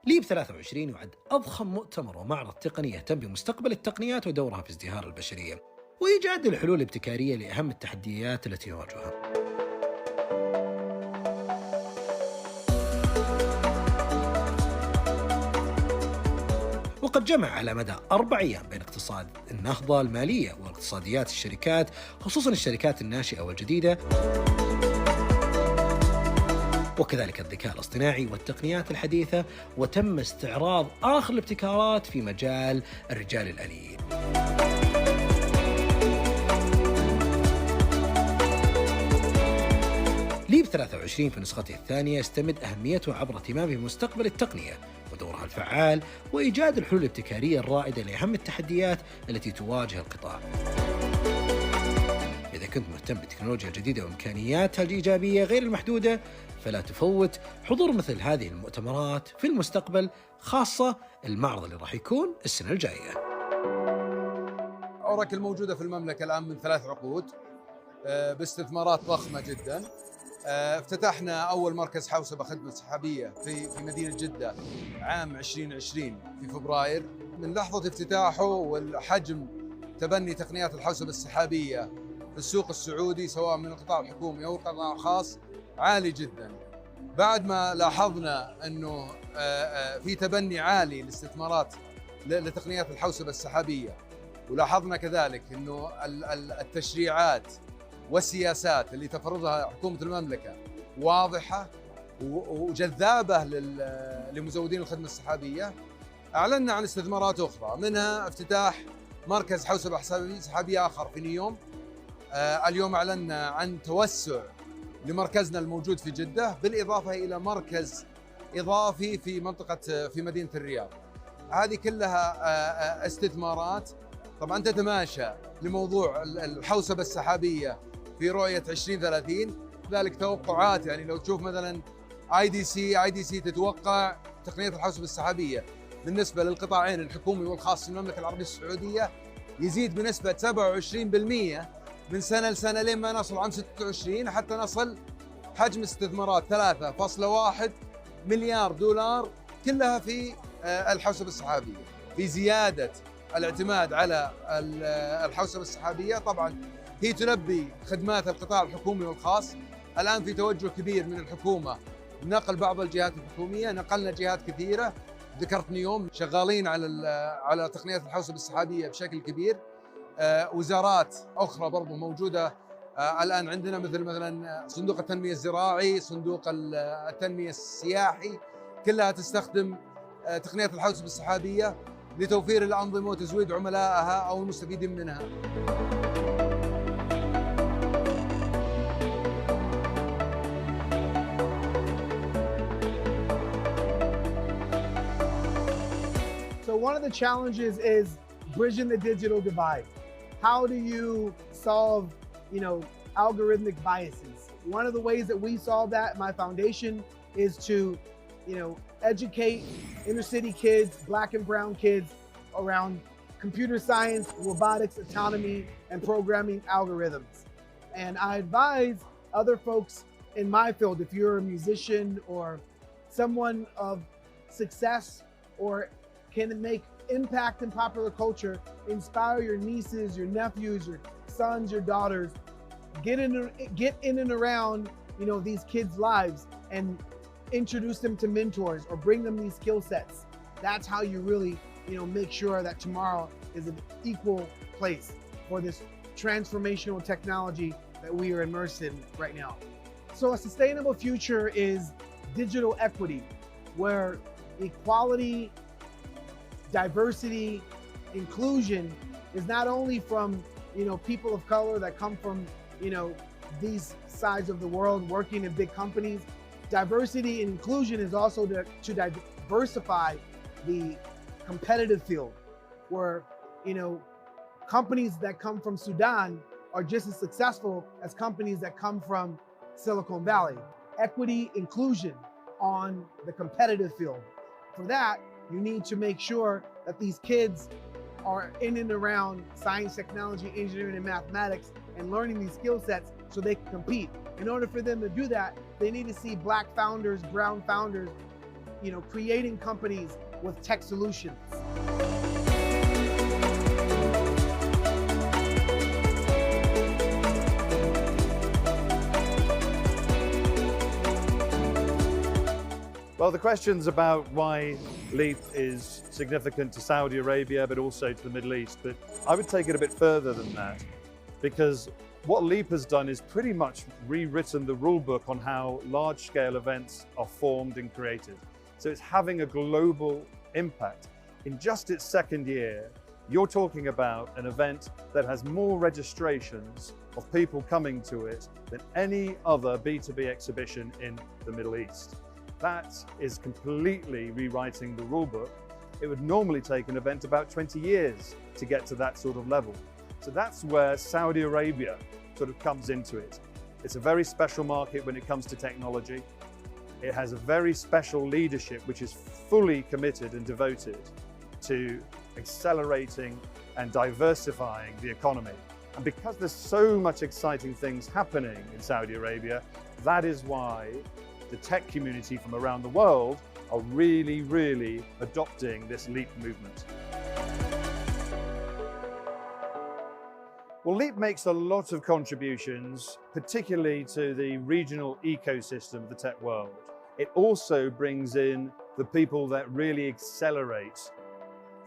ليب 23 يعد أضخم مؤتمر ومعرض تقني يهتم بمستقبل التقنيات ودورها في ازدهار البشرية وإيجاد الحلول الابتكارية لأهم التحديات التي نواجهها. وقد جمع على مدى 4 أيام بين اقتصاد النهضة المالية واقتصاديات الشركات، خصوصا الشركات الناشئة والجديدة، وكذلك الذكاء الاصطناعي والتقنيات الحديثة، وتم استعراض آخر الابتكارات في مجال الرجال الآليين. ليب 23 في نسخته الثانية يستمد أهميته عبر اهتمامه بمستقبل التقنية ودورها الفعال وإيجاد الحلول الابتكارية الرائدة لأهم التحديات التي تواجه القطاع. إذا كنت مهتم بالتكنولوجيا الجديدة وإمكانياتها الإيجابية غير المحدودة، فلا تفوت حضور مثل هذه المؤتمرات في المستقبل، خاصة المعرض اللي راح يكون السنة الجاية. أوراكل موجودة في المملكة الآن من 3 عقود باستثمارات ضخمة جدا. افتتحنا أول مركز حوسبة خدمة سحابية في مدينة جدة عام 2020 في فبراير. من لحظة افتتاحه والحجم تبني تقنيات الحوسبة السحابية في السوق السعودي سواء من القطاع الحكومي أو القطاع الخاص عالي جدا. بعد ما لاحظنا أنه في تبني عالي للاستثمارات لتقنيات الحوسبة السحابية، ولاحظنا كذلك أنه التشريعات والسياسات اللي تفرضها حكومة المملكة واضحة وجذابة لمزودين الخدمة السحابية، أعلنا عن استثمارات أخرى، منها افتتاح مركز حوسبة سحابية آخر في نيوم. اليوم أعلنا عن توسع لمركزنا الموجود في جدة، بالإضافة إلى مركز إضافي في مدينة الرياض. هذه كلها استثمارات طبعا تتماشى لموضوع الحوسبة السحابية في رؤية 2030. ذلك توقعات، يعني لو تشوف مثلا IDC تتوقع تقنية الحوسبة السحابية بالنسبة للقطاعين الحكومي والخاص في المملكة العربية السعودية يزيد بنسبة 27% من سنة لسنة لين ما نصل عام 26 حتى نصل حجم استثمارات 3.1 مليار دولار كلها في الحوسبة السحابية. في زيادة الاعتماد على الحوسبة السحابية، طبعا هي تلبي خدمات القطاع الحكومي والخاص. الآن في توجه كبير من الحكومة نقل بعض الجهات الحكومية، نقلنا جهات كثيرة، ذكرت نيوم شغالين على تقنيات الحوسبة السحابية بشكل كبير. وزارات أخرى برضو موجودة الآن عندنا، مثلا صندوق التنمية الزراعي، صندوق التنمية السياحي، كلها تستخدم تقنيات الحوسبة السحابية لتوفير الأنظمة وتزويد عملائها أو المستفيدين منها. So one of the challenges is bridging the digital divide. How do you solve, algorithmic biases? One of the ways that we solve that at my foundation is to, educate inner city kids, Black and brown kids around computer science, robotics, autonomy, and programming algorithms. And I advise other folks in my field, if you're a musician or someone of success or can make impact in popular culture, inspire your nieces, your nephews, your sons, your daughters, get in and around, these kids' lives and introduce them to mentors or bring them these skill sets. That's how you really, make sure that tomorrow is an equal place for this transformational technology that we are immersed in right now. So a sustainable future is digital equity, where equality, diversity, inclusion is not only from, people of color that come from, these sides of the world working in big companies. Diversity and inclusion is also to diversify the competitive field, where, companies that come from Sudan are just as successful as companies that come from Silicon Valley. Equity, inclusion on the competitive field. For that, you need to make sure that these kids are in and around science, technology, engineering, and mathematics and learning these skill sets so they can compete. In order for them to do that, they need to see Black founders, brown founders creating companies with tech solutions. Well, the question's about why LEAP is significant to Saudi Arabia, but also to the Middle East. But I would take it a bit further than that, because what LEAP has done is pretty much rewritten the rule book on how large-scale events are formed and created. So it's having a global impact. In just its second year, you're talking about an event that has more registrations of people coming to it than any other B2B exhibition in the Middle East. That is completely rewriting the rule book. It would normally take an event about 20 years to get to that sort of level. So that's where Saudi Arabia sort of comes into it. It's a very special market when it comes to technology. It has a very special leadership which is fully committed and devoted to accelerating and diversifying the economy. And because there's so much exciting things happening in Saudi Arabia, that is why the tech community from around the world are really adopting this LEAP movement. Well, LEAP makes a lot of contributions, particularly to the regional ecosystem of the tech world. It also brings in the people that really accelerate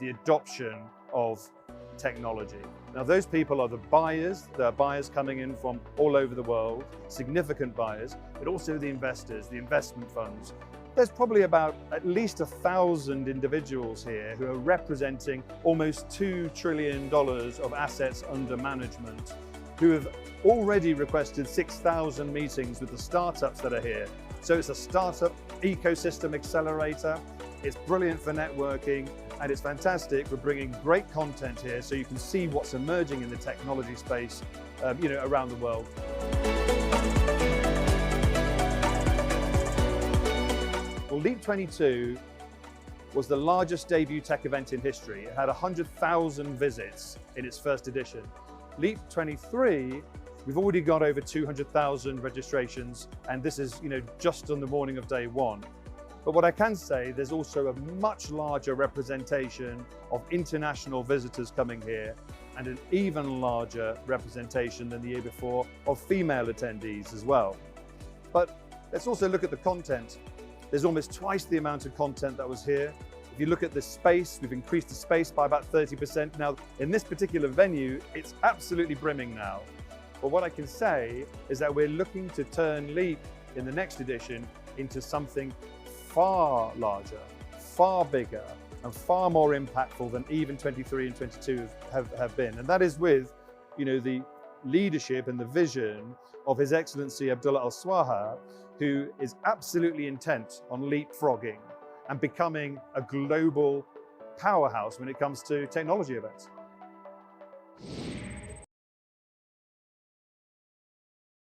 the adoption of technology. Now, those people are the buyers. There are buyers coming in from all over the world, significant buyers, but also the investors, the investment funds. There's probably about at least 1,000 individuals here who are representing almost $2 trillion of assets under management, who have already requested 6,000 meetings with the startups that are here. So it's a startup ecosystem accelerator. It's brilliant for networking, and it's fantastic for bringing great content here so you can see what's emerging in the technology space around the world. Well, LEAP 22 was the largest debut tech event in history. It had 100,000 visits in its first edition. LEAP 23, we've already got over 200,000 registrations, and this is just on the morning of day one. But what I can say, there's also a much larger representation of international visitors coming here, and an even larger representation than the year before of female attendees as well. But let's also look at the content. There's almost twice the amount of content that was here. If you look at the space, we've increased the space by about 30%. Now, in this particular venue, it's absolutely brimming now. But what I can say is that we're looking to turn LEAP in the next edition into something far larger, far bigger, and far more impactful than even 23 and 22 have been. And that is with, the leadership and the vision of His Excellency Abdullah Al-Swaha, who is absolutely intent on leapfrogging and becoming a global powerhouse when it comes to technology events.